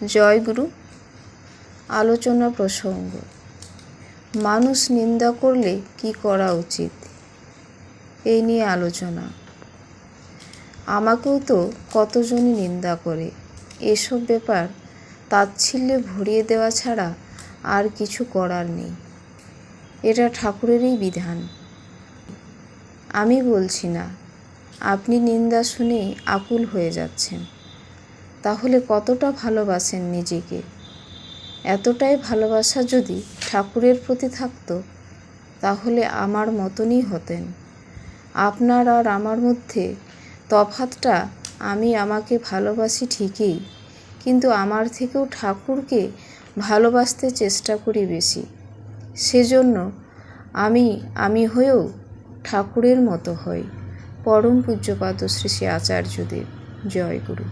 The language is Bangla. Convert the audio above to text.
জয়গুরু। আলোচনা প্রসঙ্গ: মানুষ নিন্দা করলে কি করা উচিত, এই নিয়ে আলোচনা। আমাকেও তো কতজনই নিন্দা করে। এসব ব্যাপার তাচ্ছিল্যে ভরিয়ে দেওয়া ছাড়া আর কিছু করার নেই। এটা ঠাকুরেরই বিধান। আমি বলছি না, আপনি নিন্দা শুনেই আকুল হয়ে যাচ্ছেন। তাহলে কতটা ভালোবাসেন নিজেকে? এতটাই ভালোবাসা যদি ঠাকুরের প্রতি থাকতো, তাহলে আমার মতনই হতেন। আপনার আর আমার মধ্যে তফাৎটা, আমি আমাকে ভালোবাসি ঠিকই, কিন্তু আমার থেকেও ঠাকুরকে ভালোবাসতে চেষ্টা করি বেশি। সেজন্য আমি হয়েও ঠাকুরের মতো হই। পরম পূজ্যপাদ শ্রী শ্রী আচার্যদেব। জয় গুরু।